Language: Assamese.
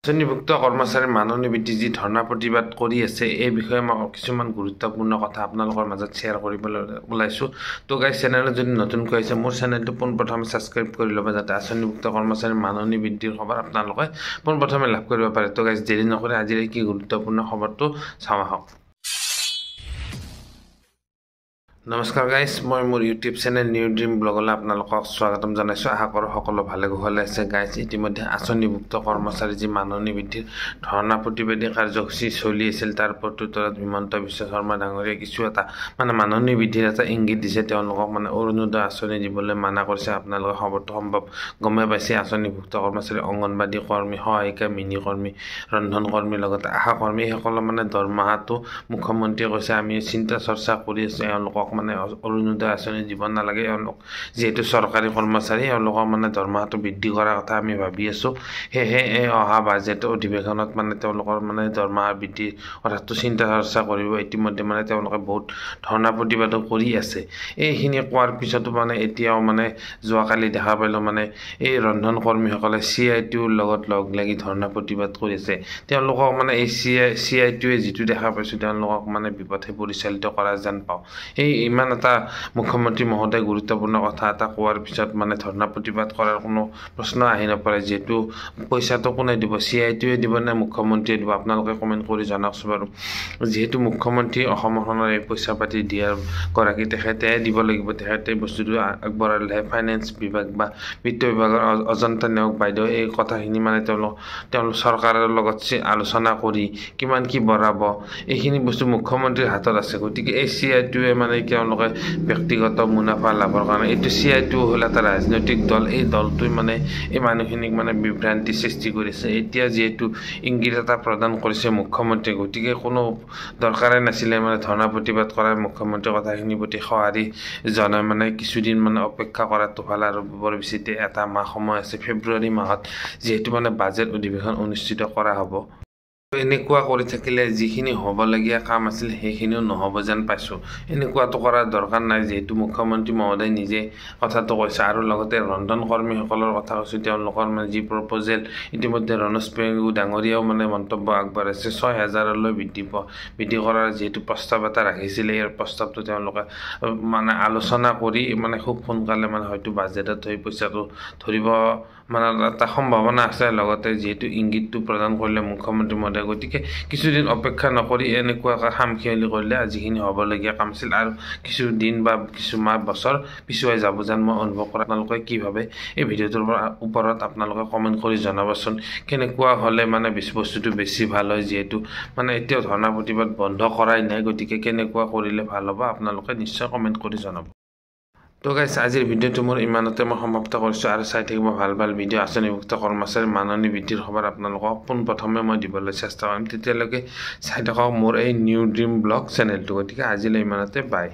শ্ৰেণীভুক্ত কৰ্মচাৰীৰ মাননি বৃদ্ধি যি ধৰ্ণা প্ৰতিবাদ কৰি আছে এই বিষয়ে মই কিছুমান গুৰুত্বপূৰ্ণ কথা আপোনালোকৰ মাজত শ্বেয়াৰ কৰিবলৈ ওলাইছোঁ। তো গাইজ চেনেলত যদি নতুনকৈ আহিছে মোৰ চেনেলটো পোনপ্ৰথমে ছাবস্ক্ৰাইব কৰি ল'ব যাতে শ্ৰেণীভুক্ত কৰ্মচাৰীৰ মাননি বৃদ্ধিৰ খবৰ আপোনালোকে পোনপ্ৰথমে লাভ কৰিব পাৰে। তো গাইজ দেৰি নকৰি আজিৰ এই কি গুৰুত্বপূৰ্ণ খবৰটো চাওঁ আহক। নমস্কাৰ গাইজ, মই মোৰ ইউটিউব চেনেল নিউ ড্ৰিম ব্লগলৈ আপোনালোকক স্বাগতম জনাইছোঁ। আশা কৰোঁ সকলো ভালে কুশলে আছে। গাইজ ইতিমধ্যে আঁচনিভুক্ত কৰ্মচাৰী যি মাননি বৃদ্ধিৰ ধৰ্ণা প্ৰতিবাদী কাৰ্যসূচী চলি আছিল তাৰ প্ৰত্যুত্তৰত হিমন্ত বিশ্ব শৰ্মা ডাঙৰীয়াই কিছু এটা মাননি বৃদ্ধিৰ এটা ইংগিত দিছে। তেওঁলোকক অৰুণোদয় আঁচনি দিবলৈ মানা কৰিছে। আপোনালোকে খবৰটো সম্ভৱ গমেই পাইছে। আঁচনিভুক্ত কৰ্মচাৰী অংগনবাদী কৰ্মী, সহায়িকা, মিনি কৰ্মী, ৰন্ধন কৰ্মী লগতে আশা কৰ্মী এইসকলৰ দৰমহাটো মুখ্যমন্ত্ৰীয়ে কৈছে আমি চিন্তা চৰ্চা কৰি আছোঁ। এওঁলোকক অৰুণোদয় আঁচনি দিব নালাগে। এওঁলোক যিহেতু চৰকাৰী কৰ্মচাৰী এওঁলোকৰ দৰমহাটো বৃদ্ধি কৰাৰ কথা আমি ভাবি আছোঁ। সেয়েহে এই অহা বাজেট অধিৱেশনত তেওঁলোকৰ দৰমহা বৃদ্ধিৰ কথাটো চিন্তা চৰ্চা কৰিব। ইতিমধ্যে তেওঁলোকে বহুত ধৰ্ণা প্ৰতিবাদো কৰি আছে। এইখিনি কোৱাৰ পিছতো এতিয়াও যোৱাকালি দেখা পালোঁ এই ৰন্ধন কৰ্মীসকলে CITUৰ লগত লগ লাগি ধৰ্ণা প্ৰতিবাদ কৰি আছে। তেওঁলোকক এই CITUৱে যিটো দেখা পাইছোঁ তেওঁলোকক বিপথে পৰিচালিত কৰা যেন পাওঁ। এই ইমান এটা মুখ্যমন্ত্ৰী মহোদয় গুৰুত্বপূৰ্ণ কথা এটা কোৱাৰ পিছত ধৰ্ণা প্ৰতিবাদ কৰাৰ কোনো প্ৰশ্ন আহি নপৰে। যিহেতু পইচাটো কোনে দিব, CITUৱে দিব নে মুখ্যমন্ত্ৰীয়ে দিব? আপোনালোকে কমেণ্ট কৰি জনাওকচোন বাৰু। যিহেতু মুখ্যমন্ত্ৰী অসমখনৰ এই পইচা পাতি দিয়াৰ গৰাকী তেখেতে দিব লাগিব। তেখেতে বস্তুটো আগবঢ়ালেহে ফাইনেন্স বিভাগ বা বিত্ত বিভাগৰ অজন্তা নেওগ বাইদেউ এই কথাখিনি তেওঁলোক চৰকাৰৰ লগত আলোচনা কৰি কিমান কি বঢ়াব এইখিনি বস্তু মুখ্যমন্ত্ৰীৰ হাতত আছে। গতিকে এই CITUৱে তেওঁলোকে ব্যক্তিগত মুনাফা লাভৰ কাৰণে এইটো CITU হ'ল এটা ৰাজনৈতিক দল। এই দলটোৱে এই মানুহখিনিক বিভ্ৰান্তি সৃষ্টি কৰিছে। এতিয়া যিহেতু ইংগিত এটা প্ৰদান কৰিছে মুখ্যমন্ত্ৰীয়ে, গতিকে কোনো দৰকাৰে নাছিলে ধৰ্ণা প্ৰতিবাদ কৰাৰ মুখ্যমন্ত্ৰীৰ কথাখিনিৰ প্ৰতি সঁহাৰি জনাই কিছুদিন অপেক্ষা কৰাটো ভাল। আৰু বৰ বেছিতে এটা মাহ সময় আছে। ফেব্ৰুৱাৰী মাহত যিহেতু বাজেট অধিৱেশন অনুষ্ঠিত কৰা হ'ব। এনেকুৱা কৰি থাকিলে যিখিনি হ'বলগীয়া কাম আছিল সেইখিনিও নহ'ব যেন পাইছোঁ। এনেকুৱাটো কৰাৰ দৰকাৰ নাই। যিহেতু মুখ্যমন্ত্ৰী মহোদয় নিজে কথাটো কৈছে। আৰু লগতে ৰন্ধন কৰ্মীসকলৰ কথা কৈছোঁ। তেওঁলোকৰ যি প্ৰপ'জেল ইতিমধ্যে ৰণোজ পেগু ডাঙৰীয়াও মন্তব্য আগবঢ়াইছে। 6,000লৈ বৃদ্ধি কৰাৰ যিহেতু প্ৰস্তাৱ এটা ৰাখিছিলে এই প্ৰস্তাৱটো তেওঁলোকে আলোচনা কৰি খুব সোনকালে হয়তো বাজেটত সেই পইচাটো ধৰিব এটা সম্ভাৱনা আছে। লগতে যিহেতু ইংগিতটো প্ৰদান কৰিলে মুখ্যমন্ত্ৰী মহোদয়, গতিকে কিছুদিন অপেক্ষা নকৰি এনেকুৱাকৈ খামখেয়ালি কৰিলে যিখিনি হ'বলগীয়া কাম আছিল আৰু কিছু দিন বা কিছু মাহ বছৰ পিছুৱাই যাব যেন মই অনুভৱ কৰোঁ। আপোনালোকে কি ভাবে এই ভিডিঅ'টোৰ ওপৰত আপোনালোকে কমেণ্ট কৰি জনাবচোন। কেনেকুৱা হ'লে বস্তুটো বেছি ভাল হয়। যিহেতু এতিয়াও ধৰ্ণা প্ৰতিবাদ বন্ধ কৰাই নাই, গতিকে কেনেকুৱা কৰিলে ভাল হ'ব আপোনালোকে নিশ্চয় কমেণ্ট কৰি জনাব। তো গাইজ আজিৰ ভিডিঅ'টো মোৰ ইমানতে মই সমাপ্ত কৰিছোঁ। আৰু চাই থাকিব ভাল ভাল ভিডিঅ' আঁচনিভুক্ত কৰ্মচাৰীৰ মাননি বৃদ্ধিৰ খবৰ আপোনালোকক পোনপ্ৰথমে মই দিবলৈ চেষ্টা কৰিম। তেতিয়ালৈকে চাই থাকক মোৰ এই নিউ ড্ৰিম ব্লগ চেনেলটো। গতিকে আজিলৈ ইমানতে বাই।